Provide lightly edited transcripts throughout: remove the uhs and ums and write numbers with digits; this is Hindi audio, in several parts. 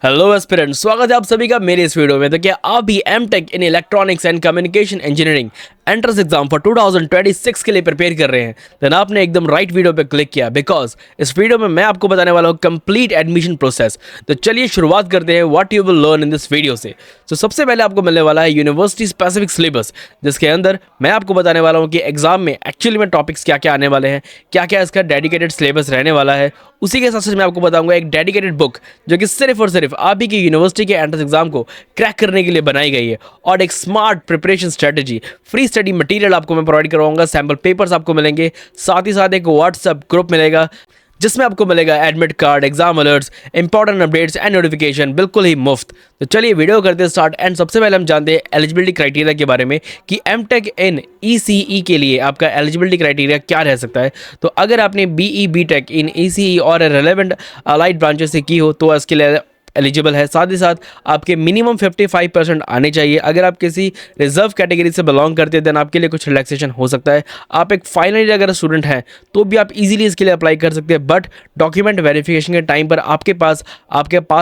हेलो एस्पिरेंट, स्वागत है आप सभी का मेरे इस वीडियो में। तो क्या आप भी M Tech in electronics and communication engineering entrance exam for 2026 के लिए प्रिपेयर कर रहे हैं? देन आपने एकदम राइट वीडियो पे क्लिक किया, बिकॉज इस वीडियो में मैं आपको बताने वाला हूँ कंप्लीट एडमिशन प्रोसेस। तो चलिए शुरुआत करते हैं what you will learn in this video से। तो सबसे पहले आपको मिलने वाला है यूनिवर्सिटी स्पेसिफिक सिलेबस, जिसके अंदर मैं आपको बताने वाला हूँ कि एग्जाम में एक्चुअली में टॉपिक्स क्या क्या आने वाले हैं, क्या क्या इसका डेडिकेटेड सिलेबस रहने वाला है। उसी के साथ साथ मैं आपको बताऊंगा एक डेडिकेटेड बुक जो कि सिर्फ और सिर्फ आप ही की यूनिवर्सिटी के एंट्रेंस एग्जाम को क्रैक करने के लिए बनाई गई है, और एक smart preparation strategy, free study material आपको मैं प्रोवाइड करवाऊंगा, सैम्पल पेपर्स आपको मिलेंगे, साथ ही साथ एक व्हाट्सएप ग्रुप मिलेगा जिसमें आपको मिलेगा admit card, exam alerts, important updates and notification बिल्कुल ही मुफ्त। तो चलिए वीडियो करते हैं स्टार्ट। एंड सबसे पहले हम जानते हैं एलिजिबिलिटी क्राइटेरिया के बारे में कि एमटेक इन ईसीई के लिए आपका एलिजिबिलिटी क्राइटेरिया क्या रह सकता है। तो अगर आपने बीई बीटेक इन ईसीई और रेलेवेंट अलाइड ब्रांचेस से की हो तो इसके लिए एलिजिबल है। साथ ही साथ आपके मिनिमम 55% आने चाहिए। अगर आप किसी रिजर्व कैटेगरी से बिलोंग करते हैं देन आपके लिए कुछ रिलैक्सेशन हो सकता है। आप एक फाइनल ईयर अगर स्टूडेंट हैं तो भी आप इजीली इसके लिए अप्लाई कर सकते हैं, बट डॉक्यूमेंट वेरिफिकेशन के टाइम पर आपके पास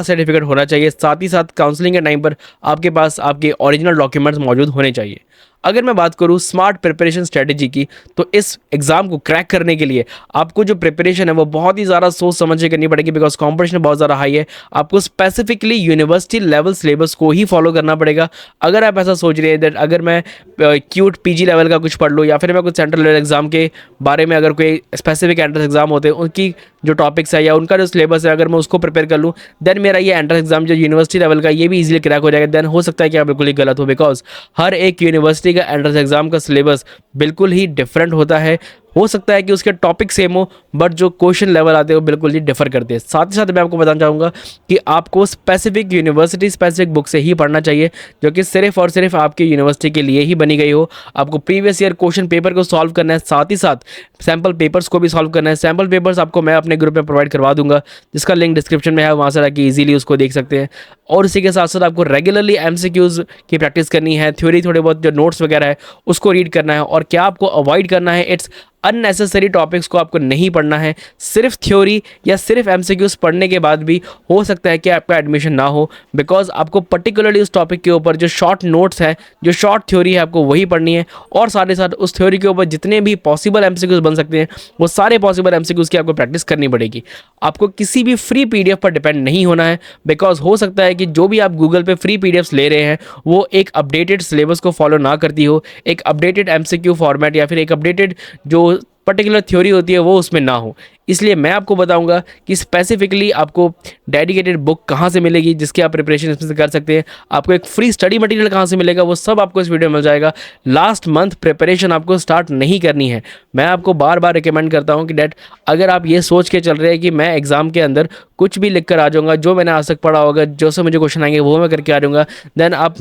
सर्टिफिकेट होना चाहिए। साथ ही साथ काउंसलिंग के टाइम पर आपके पास आपके ओरिजिनल डॉक्यूमेंट्स मौजूद होने चाहिए। अगर मैं बात करूं स्मार्ट प्रिपरेशन स्ट्रेटजी की, तो इस एग्जाम को क्रैक करने के लिए आपको जो प्रिपरेशन है वो बहुत ही ज़्यादा सोच समझ के करनी पड़ेगी, बिकॉज कॉम्पिटिशन बहुत ज़्यादा हाई है। आपको स्पेसिफिकली यूनिवर्सिटी लेवल सिलेबस को ही फॉलो करना पड़ेगा। अगर आप ऐसा सोच रहे हैं दैट अगर मैं क्यूट पीजी लेवल का कुछ पढ़ लूँ या फिर मैं कुछ सेंट्रल लेवल एग्जाम के बारे में, अगर कोई स्पेसिफिक एंट्रेंस एग्जाम होते हैं उनकी जो टॉपिक्स है या उनका जो सिलेबस है अगर मैं उसको प्रिपेयर कर लूँ, देन मेरा ये एंट्रेंस एग्जाम जो यूनिवर्सिटी लेवल का ये भी इजीली क्रैक हो जाएगा। देन हो सकता है कि आप बिल्कुल ही गलत हो, बिकॉज हर एक यूनिवर्सिटी का एंट्रेंस एग्जाम का सिलेबस बिल्कुल ही डिफरेंट होता है। हो सकता है कि उसके टॉपिक सेम हो बट जो क्वेश्चन लेवल आते हैं वो बिल्कुल ही डिफर करते हैं। साथ ही साथ मैं आपको बताना चाहूँगा कि आपको स्पेसिफिक यूनिवर्सिटी स्पेसिफिक बुक से ही पढ़ना चाहिए, जो कि सिर्फ और सिर्फ आपकी यूनिवर्सिटी के लिए ही बनी गई हो। आपको प्रीवियस ईयर क्वेश्चन पेपर को सॉल्व करना है, साथ ही साथ सैम्पल पेपर्स को भी सॉल्व करना है। सैम्पल पेपर्स आपको मैं अपने ग्रुप में प्रोवाइड करवा दूंगा, जिसका लिंक डिस्क्रिप्शन में है, वहाँ से जाकर ईजिली उसको देख सकते हैं। और इसी के साथ साथ आपको रेगुलरली एमसीक्यूज की प्रैक्टिस करनी है, थ्योरी थोड़े बहुत जो नोट्स वगैरह है उसको रीड करना है। और क्या आपको अवॉइड करना है, इट्स अननेसेसरी टॉपिक्स को आपको नहीं पढ़ना है। सिर्फ थ्योरी या सिर्फ एमसीक्यूज पढ़ने के बाद भी हो सकता है कि आपका एडमिशन ना हो, बिकॉज आपको पर्टिकुलरली उस टॉपिक के ऊपर जो शॉर्ट नोट्स है, जो शॉर्ट थ्योरी है, आपको वही पढ़नी है। और साथ ही साथ उस थ्योरी के ऊपर जितने भी पॉसिबल एमसीक्यूज बन सकते हैं वो सारे पॉसिबल एमसीक्यूज की आपको प्रैक्टिस करनी पड़ेगी। आपको किसी भी फ्री पीडीएफ पर डिपेंड नहीं होना है, बिकॉज हो सकता है कि जो भी आप गूगल पे फ्री पीडीएफ्स ले रहे हैं वो एक अपडेटेड सिलेबस को फॉलो ना करती हो, एक अपडेटेड एमसीक्यू फॉर्मेट या फिर एक अपडेटेड जो पर्टिकुलर थ्योरी होती है वो उसमें ना हो। इसलिए मैं आपको बताऊंगा कि स्पेसिफिकली आपको डेडिकेटेड बुक कहाँ से मिलेगी जिसकी आप प्रिपरेशन इसमें से कर सकते हैं, आपको एक फ्री स्टडी मटेरियल कहाँ से मिलेगा, वो सब आपको इस वीडियो में मिल जाएगा। लास्ट मंथ प्रिपरेशन आपको स्टार्ट नहीं करनी है। मैं आपको बार बार रिकमेंड करता हूँ कि डैट अगर आप ये सोच के चल रहे हैं कि मैं एग्जाम के अंदर कुछ भी लिख कर आ जाऊँगा, जो मैंने आज तक पढ़ा होगा, जो से मुझे क्वेश्चन आएंगे वो मैं करके आ जाऊँगा, देन आप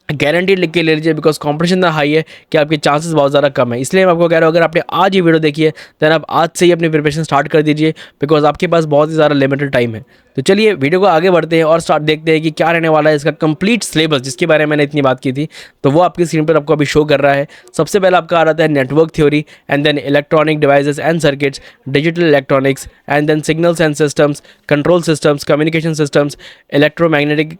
गारंटी लिख के ले लीजिए, बिकॉज कंपटीशन इतना हाई है कि आपके चांसेस बहुत ज़्यादा कम है। इसलिए मैं आपको कह रहा हूँ अगर आपने आज ये वीडियो देखी है देन आप आज से ही अपनी प्रिपरेशन स्टार्ट कर दीजिए, बिकॉज आपके पास बहुत ही ज़्यादा लिमिटेड टाइम है। तो चलिए वीडियो को आगे बढ़ते हैं और स्टार्ट देखते हैं कि क्या रहने वाला है इसका कंप्लीट सिलेबस, जिसके बारे में मैंने इतनी बात की थी। तो वो आपकी स्क्रीन पर आपको अभी शो कर रहा है। सबसे पहले आपका आ रहा है network theory, and then electronic devices and circuits, digital electronics, and then signals and systems, control systems, communication systems, electromagnetic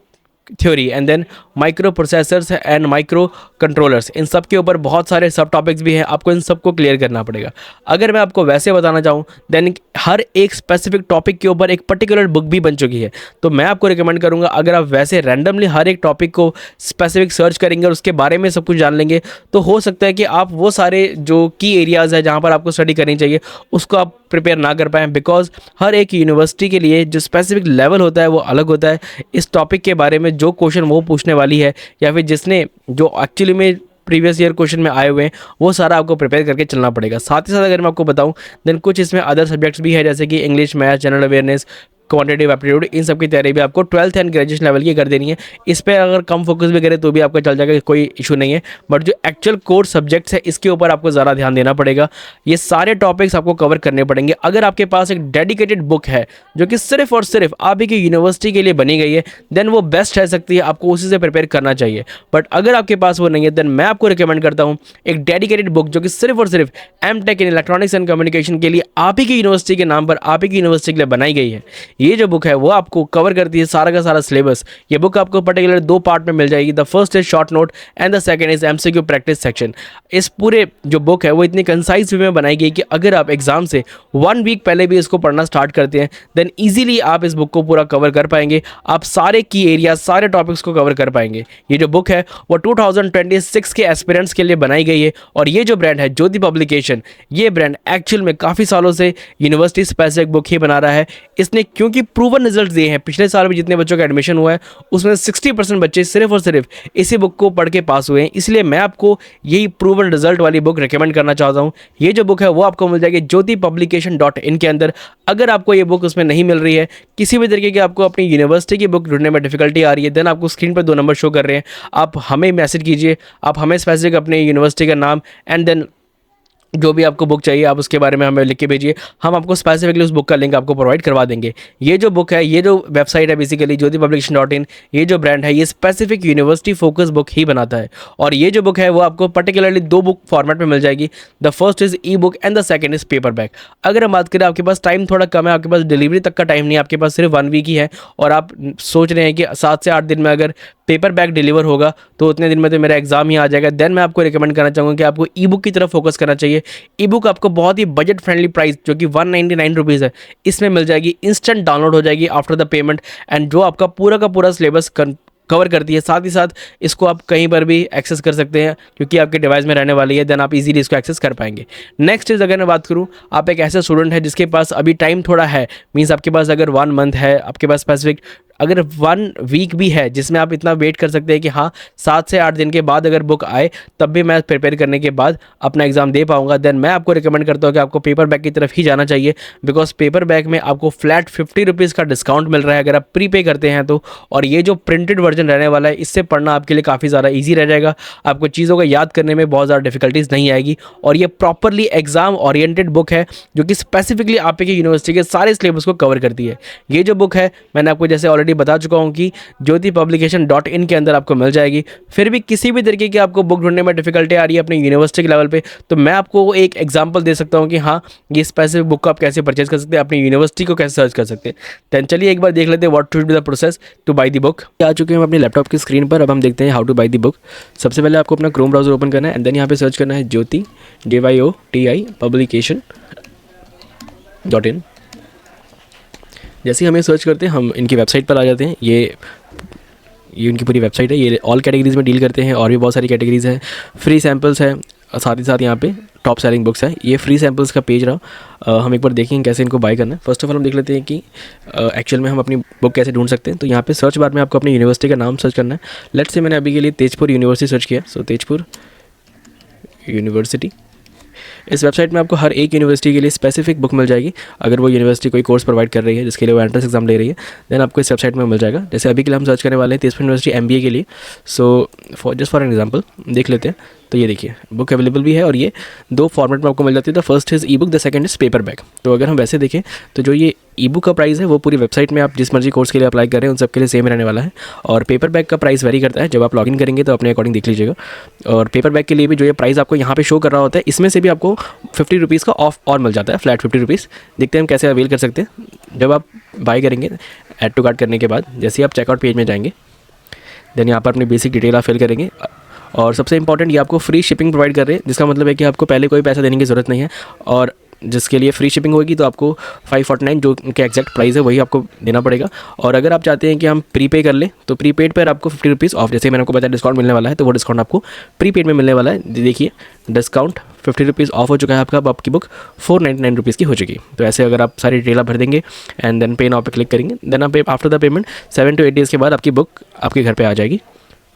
theory, and then microprocessors and microcontrollers. इन सब के ऊपर बहुत सारे सब टॉपिक्स भी हैं, आपको इन सबको क्लियर करना पड़ेगा। अगर मैं आपको वैसे बताना चाहूँ देन हर एक स्पेसिफिक टॉपिक के ऊपर एक पर्टिकुलर बुक भी बन चुकी है। तो मैं आपको रिकमेंड करूँगा अगर आप वैसे रैंडमली हर एक टॉपिक को स्पेसिफिक सर्च करेंगे और उसके बारे में सब कुछ जान लेंगे, तो हो सकता है कि आप वो सारे जो की एरियाज़ है जहाँ पर आपको स्टडी करनी चाहिए उसको आप प्रिपेयर ना कर पाएँ, बिकॉज हर एक यूनिवर्सिटी के लिए जो स्पेसिफिक लेवल होता है वो अलग होता है। इस टॉपिक के बारे में जो क्वेश्चन वो पूछने वाली है या फिर जिसने जो एक्चुअली में प्रीवियस ईयर क्वेश्चन में आए हुए हैं वो सारा आपको प्रिपेयर करके चलना पड़ेगा। साथ ही साथ अगर मैं आपको बताऊं देन कुछ इसमें अदर सब्जेक्ट्स भी है, जैसे कि English, math, general awareness, quantitative aptitude, इन सब की तैयारी भी आपको 12th एंड ग्रेजुएशन लेवल की कर देनी है। इस पर अगर कम फोकस भी करें तो भी आपका चल जाएगा, कोई इशू नहीं है, बट जो एक्चुअल कोर सब्जेक्ट्स है इसके ऊपर आपको ज़्यादा ध्यान देना पड़ेगा। ये सारे टॉपिक्स आपको कवर करने पड़ेंगे। अगर आपके पास एक डेडिकेटेड बुक है जो कि सिर्फ और सिर्फ आप ही की यूनिवर्सिटी के लिए बनी गई है, देन वो बेस्ट रह सकती है, आपको उसी से प्रिपेयर करना चाहिए। बट अगर आपके पास वो नहीं है देन मैं आपको रिकमेंड करता हूँ एक डेडिकेटेड बुक जो कि सिर्फ और सिर्फ M Tech in electronics and communication के लिए आप ही की यूनिवर्सिटी के नाम पर, आप ही की यूनिवर्सिटी के लिए बनाई गई है। ये जो बुक है वो आपको कवर करती है सारा का सारा सिलेबस। ये बुक आपको पर्टिकुलर 2 पार्ट में मिल जाएगी। The first is short note and the second is MCQ practice section. इस पूरे जो बुक है वो इतनी कंसाइज वे में बनाई गई कि अगर आप एग्जाम से 1 वीक पहले भी इसको पढ़ना स्टार्ट करते हैं देन ईजिली आप इस बुक को पूरा कवर कर पाएंगे। आप सारे की एरिया, सारे टॉपिक्स को कवर कर पाएंगे। ये जो बुक है वो 2026 के एस्पिरेंट्स के लिए बनाई गई है। और ये जो ब्रांड है ज्योति पब्लिकेशन, ये ब्रांड एक्चुअल में काफ़ी सालों से यूनिवर्सिटी स्पेसिफिक बुक ही बना रहा है। इसने क्योंकि प्रूवन रिजल्ट दिए हैं, पिछले साल भी जितने बच्चों का एडमिशन हुआ है उसमें 60% बच्चे सिर्फ और सिर्फ इसी बुक को पढ़ के पास हुए हैं। इसलिए मैं आपको यही प्रूवन रिजल्ट वाली बुक रिकमेंड करना चाहता हूँ। ये जो बुक है वो आपको मिल जाएगी jyotipublication.in के अंदर। अगर आपको ये बुक उसमें नहीं मिल रही है, किसी भी तरीके की आपको अपनी यूनिवर्सिटी की बुक ढूंढने में डिफिकल्टी आ रही है, देन आपको स्क्रीन पर 2 नंबर शो कर रहे हैं, आप हमें मैसेज कीजिए। आप हमें स्पेसिफिक अपने यूनिवर्सिटी का नाम एंड देन जो भी आपको बुक चाहिए आप उसके बारे में हमें लिख के भेजिए। हम आपको स्पेसिफिकली उस बुक का लिंक आपको प्रोवाइड करवा देंगे। ये जो बुक है, ये जो वेबसाइट है बेसिकली jyotipublication.in, ये जो ब्रांड है ये स्पेसिफिक यूनिवर्सिटी फोकस बुक ही बनाता है। और ये जो बुक है वो आपको पर्टिकुलरली 2 बुक फॉर्मेट में मिल जाएगी। The first is E book and the second is paper back. अगर हम बात करें आपके पास टाइम थोड़ा कम है, आपके पास डिलीवरी तक का टाइम नहीं है, आपके पास सिर्फ 1 वीक ही है और आप सोच रहे हैं कि 7 से 8 दिन में अगर पेपर बैक डिलीवर होगा तो उतने दिन में तो मेरा एग्जाम ही आ जाएगा, देन मैं आपको रिकमेंड करना चाहूँगा कि आपको ई बुक की तरफ फोकस करना चाहिए। ई बुक आपको बहुत ही बजट फ्रेंडली प्राइस जो कि 199 रुपीज़ है इसमें मिल जाएगी, इंस्टेंट डाउनलोड हो जाएगी आफ्टर द पेमेंट एंड जो आपका पूरा का पूरा सिलेबस कवर करती है। साथ ही साथ इसको आप कहीं पर भी एक्सेस कर सकते हैं क्योंकि आपके डिवाइस में रहने वाली है, देन आप इजीली इसको एक्सेस कर पाएंगे। नेक्स्ट इज अगर मैं बात करूं, आप एक ऐसे स्टूडेंट है जिसके पास अभी टाइम थोड़ा है, मींस आपके पास अगर 1 मंथ है, आपके पास स्पेसिफिक अगर 1 वीक भी है जिसमें आप इतना वेट कर सकते हैं कि हाँ 7 से 8 दिन के बाद अगर बुक आए तब भी मैं प्रिपेयर करने के बाद अपना एग्जाम दे पाऊंगा, देन मैं आपको रिकमेंड करता हूँ कि आपको पेपर बैक की तरफ ही जाना चाहिए। बिकॉज पेपर बैक में आपको फ्लैट 50 रुपीज़ का डिस्काउंट मिल रहा है अगर आप प्रीपे करते हैं तो। और ये जो प्रिंटेड वर्जन रहने वाला है इससे पढ़ना आपके लिए काफ़ी ज़्यादा ईजी रह जाएगा, आपको चीज़ों को याद करने में बहुत ज़्यादा डिफिकल्टीज नहीं आएगी। और ये प्रॉपरली एग्जाम ओरिएंटेड बुक है जो कि स्पेसिफिकली आपके यूनिवर्सिटी के सारे सिलेबस को कवर करती है। ये जो बुक है मैंने आपको जैसे ऑलरेडी बता चुका हूँ कि jyotipublication.in के अंदर आपको मिल जाएगी। फिर भी किसी भी तरीके की आपको बुक ढूंढने में डिफिकल्टी आ रही है अपने यूनिवर्सिटी के लेवल पे तो मैं आपको एक एग्जांपल दे सकता हूँ कि हाँ ये स्पेसिफिक बुक को आप कैसे परचेज कर सकते हैं, अपनी यूनिवर्सिटी को कैसे सर्च कर सकते हैं। देन चलिए एक बार देख लेते हैं what should be the process to buy the book. आ चुके हैं हम अपने लैपटॉप की स्क्रीन पर। अब हम देखते हैं how to buy the book. सबसे पहले आपको अपना क्रोम ब्राउजर ओपन करना है एंड देन यहाँ पे सर्च करना है JYOTI publication.in। जैसे ही हमें सर्च करते हैं हम इनकी वेबसाइट पर आ जाते हैं। ये उनकी पूरी वेबसाइट है। ये ऑल कैटेगरीज़ में डील करते हैं और भी बहुत सारी कैटेगरीज़ हैं। फ्री सैम्पल्स है, साथ ही साथ यहाँ पे टॉप सेलिंग बुक्स है। ये फ्री सैम्पल्स का पेज रहा। हम एक बार देखेंगे कैसे इनको बाय करना है। फर्स्ट ऑफ ऑल हम देख लेते हैं कि एक्चुअल में हम अपनी बुक कैसे ढूंढ सकते हैं। तो यहाँ पे सर्च बार में आपको अपनी यूनिवर्सिटी का नाम सर्च करना है। लेट्स से मैंने अभी के लिए तेजपुर यूनिवर्सिटी सर्च किया, सो तेजपुर यूनिवर्सिटी। इस वेबसाइट में आपको हर एक यूनिवर्सिटी के लिए स्पेसिफिक बुक मिल जाएगी। अगर वो यूनिवर्सिटी कोई कोर्स प्रोवाइड कर रही है जिसके लिए वो एंट्रेंस एग्जाम ले रही है देन आपको इस वेबसाइट में मिल जाएगा। जैसे अभी के लिए हम सर्च करने वाले हैं तेजपुर यूनिवर्सिटी MBA के लिए। सो फॉर एन एग्जांपल देख लेते हैं। तो ये देखिए बुक अवेलेबल भी है और ये 2 फॉर्मेट में आपको मिल जाती है। The first is E book, the second is paper back. तो अगर हम वैसे देखें तो जो ये ई बुक का प्राइस है वो पूरी वेबसाइट में आप जिस मर्जी कोर्स के लिए अप्लाई कर रहे हैं उन सब के लिए सेम रहने वाला है। और पेपर बैक का प्राइस वेरी करता है, जब आप लॉगिन करेंगे तो अपने अकॉर्डिंग देख लीजिएगा। और पेपर बैक के लिए भी जो ये प्राइस आपको यहाँ पे शो कर रहा होता है इसमें से भी आपको 50 रुपीज़ का ऑफ और मिल जाता है, फ्लैट 50 रुपीज़। देखते हैं हम कैसे अवेल कर सकते हैं। जब आप बाय करेंगे ऐड टू कार्ट करने के बाद जैसे ही आप चेकआउट पेज में जाएंगे देन यहाँ पर अपनी बेसिक डिटेल आप फिल करेंगे। और सबसे इंपॉर्टेंट ये आपको फ्री शिपिंग प्रोवाइड कर रहे हैं, जिसका मतलब है कि आपको पहले कोई पैसा देने की ज़रूरत नहीं है। और जिसके लिए फ्री शिपिंग होगी तो आपको 549 जो उनके एग्जैक्ट प्राइस है वही आपको देना पड़ेगा। और अगर आप चाहते हैं कि हम प्रीपे कर लें तो प्रीपेड पर आपको 50 रुपीज़ ऑफ, जैसे मैंने आपको बताया डिस्काउंट मिलने वाला है तो वो डिस्काउंट आपको प्रीपेड में मिलने वाला है। देखिए डिस्काउंट 50 रुपीज़ ऑफ हो चुका है आपका, अब आपकी बुक 499 रुपीज़ की हो चुकी। तो ऐसे अगर आप सारी डिटेल भर देंगे एंड देन पे नाउ पे क्लिक करेंगे देन आप after the payment 7 to 8 days के बाद आपकी बुक आपके घर पे आ जाएगी।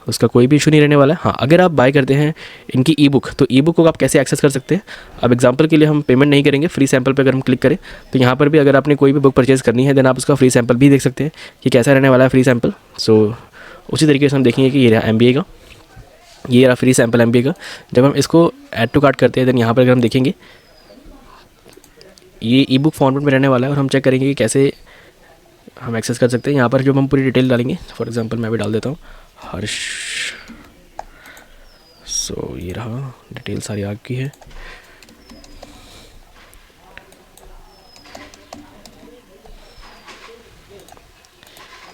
उसका कोई भी इशू नहीं रहने वाला है। हाँ अगर आप बाय करते हैं इनकी ई बुक तो ई बुक को आप कैसे एक्सेस कर सकते हैं। अब एग्जांपल के लिए हम पेमेंट नहीं करेंगे, फ्री सैंपल पे अगर हम क्लिक करें तो यहाँ पर भी अगर आपने कोई भी बुक परचेज़ करनी है देन आप उसका फ्री सैंपल भी देख सकते हैं कि कैसा रहने वाला है फ्री सैंपल। सो उसी तरीके से हम देखेंगे कि ये रहा MBA का, ये रहा फ्री सैंपल MBA का। जब हम इसको ऐड टू कार्ट करते हैं देन यहाँ पर अगर हम देखेंगे ये ई बुक फॉर्मेट में रहने वाला है और हम चेक करेंगे कि कैसे हम एक्सेस कर सकते हैं। यहाँ पर जब हम पूरी डिटेल डालेंगे, फॉर एग्जांपल मैं भी डाल देता हूँ हर्ष। सो ये रहा डिटेल सारी आपकी है।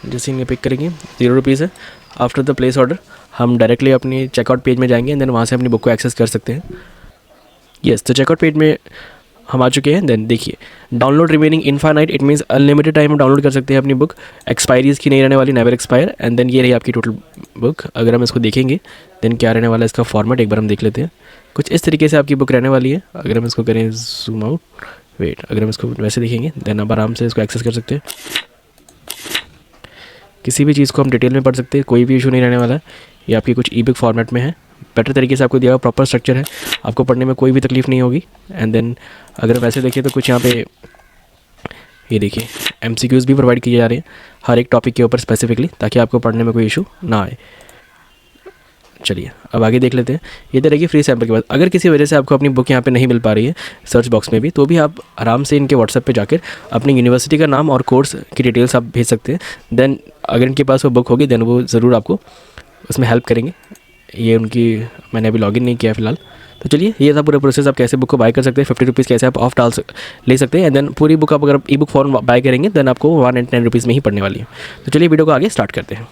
जैसे इन्हें पिक करेंगे, 0 रुपीज़ है। आफ्टर द प्लेस ऑर्डर हम डायरेक्टली अपनी चेकआउट पेज में जाएंगे एंड देन वहाँ से अपनी बुक को एक्सेस कर सकते हैं। यस, तो चेकआउट पेज में हम आ चुके हैं। देन देखिए, download remaining infinite, it means unlimited time हम डाउनलोड कर सकते हैं अपनी बुक, एक्सपायरी इसकी नहीं रहने वाली, नेवर एक्सपायर। एंड देन ये रही आपकी टोटल बुक। अगर हम इसको देखेंगे देन क्या रहने वाला है इसका फॉर्मेट, एक बार हम देख लेते हैं। कुछ इस तरीके से आपकी बुक रहने वाली है। अगर हम इसको करें जूम आउट, वेट, अगर हम इसको वैसे देखेंगे देन आप आराम से इसको एक्सेस कर सकते हैं। किसी भी चीज़ को हम डिटेल में पढ़ सकते हैं, कोई भी इशू नहीं रहने वाला है। ये आपकी कुछ ई बुक फॉर्मेट में है, बेटर तरीके से आपको दिया हुआ प्रॉपर स्ट्रक्चर है, आपको पढ़ने में कोई भी तकलीफ नहीं होगी। एंड देन अगर वैसे देखिए तो कुछ यहाँ पे ये देखिए MCQs भी प्रोवाइड किए जा रहे हैं हर एक टॉपिक के ऊपर स्पेसिफिकली, ताकि आपको पढ़ने में कोई इशू ना आए। चलिए अब आगे देख लेते हैं। ये तो रहेगी फ्री सैम्पल के बाद। अगर किसी वजह से आपको अपनी बुक यहाँ पे नहीं मिल पा रही है सर्च बॉक्स में भी, तो भी आप आराम से इनके व्हाट्सएप पे जाकर अपनी यूनिवर्सिटी का नाम और कोर्स की डिटेल्स आप भेज सकते हैं। देन अगर इनके पास वो बुक होगी देन वो ज़रूर आपको उसमें हेल्प करेंगे। ये उनकी मैंने अभी लॉगिन नहीं किया फ़िलहाल। तो चलिए ये था पूरा प्रोसेस, आप कैसे बुक को बाय कर सकते हैं, 50 रुपीज़ कैसे आप ऑफ ले सकते हैं। एंड देन पूरी बुक आप अगर ई बुक फॉर्म बाय करेंगे देन आपको 110 रुपीज़ में ही पड़ने वाली है। तो चलिए वीडियो को आगे स्टार्ट करते हैं।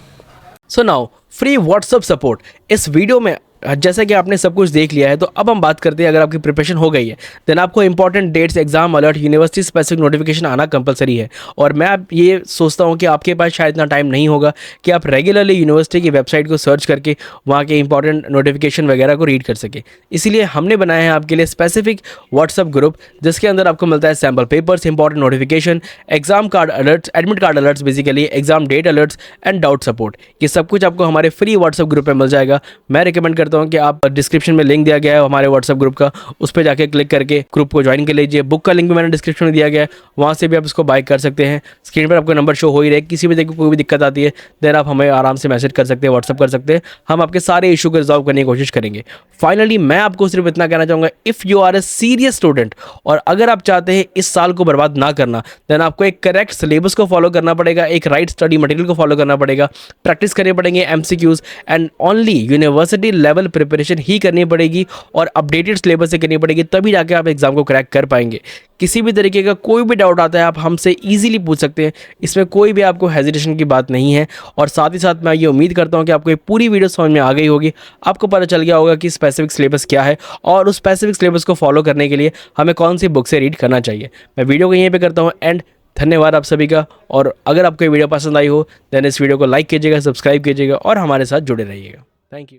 So now free WhatsApp support. इस वीडियो में जैसा कि आपने सब कुछ देख लिया है, तो अब हम बात करते हैं अगर आपकी प्रिपरेशन हो गई है देन आपको important dates, exam alert, university specific notification आना कंपलसरी है। और मैं अब ये सोचता हूँ कि आपके पास शायद इतना टाइम नहीं होगा कि आप रेगुलरली यूनिवर्सिटी की वेबसाइट को सर्च करके वहाँ के इंपॉर्टेंट नोटिफिकेशन वगैरह को रीड कर सके। इसीलिए हमने बनाया है आपके लिए स्पेसिफिक व्हाट्सअप ग्रुप, जिसके अंदर आपको मिलता है sample papers, important notification, exam card alerts, admit card alerts, basically exam date alerts and doubt support. ये सब कुछ आपको हमारे फ्री व्हाट्सअप ग्रुप में मिल जाएगा। मैं रिकमेंड करता हूँ कि आप डिस्क्रिप्शन में लिंक दिया गया है हमारे व्हाट्सएप ग्रुप का, उस पर जाके क्लिक करके ग्रुप को ज्वाइन कर लीजिए। बुक का लिंक भी मैंने डिस्क्रिप्शन में दिया गया है, वहाँ से भी आप इसको बाय कर सकते हैं। स्क्रीन पर आपको नंबर शो हो ही रहे, किसी भी देखो कोई भी दिक्कत आती है देन आप हमें आराम से मैसेज कर सकते हैं, व्हाट्सअप कर सकते हैं, हम आपके सारे इशू को रिजॉल्व करने की कोशिश करेंगे। फाइनली मैं आपको सिर्फ इतना कहना चाहूँगा, if you are a serious student और अगर आप चाहते हैं इस साल को बर्बाद ना करना, देन आपको एक करेक्ट सिलेबस को फॉलो करना पड़ेगा, एक राइट स्टडी मटेरियल को फॉलो करना पड़ेगा, प्रैक्टिस करने पड़ेंगे MCQs and only university level preparation ही करनी पड़ेगी और अपडेटेड सिलेबस से करनी पड़ेगी, तभी जाके आप एग्जाम को क्रैक कर पाएंगे। किसी भी तरीके का कोई भी डाउट आता है आप हमसे इजीली पूछ सकते हैं, इसमें कोई भी आपको हेजिटेशन की बात नहीं है। और साथ ही साथ मैं ये उम्मीद करता हूँ कि आपको ये पूरी वीडियो समझ में आ गई होगी, आपको पता चल गया होगा कि स्पेसिफिक सिलेबस क्या है और उस स्पेसिफिक सिलेबस को फॉलो करने के लिए हमें कौन सी बुक से रीड करना चाहिए। मैं वीडियो को यहीं पर करता हूँ एंड धन्यवाद आप सभी का। और अगर आपको ये वीडियो पसंद आई हो देन इस वीडियो को लाइक कीजिएगा, सब्सक्राइब कीजिएगा और हमारे साथ जुड़े रहिएगा। Thank you.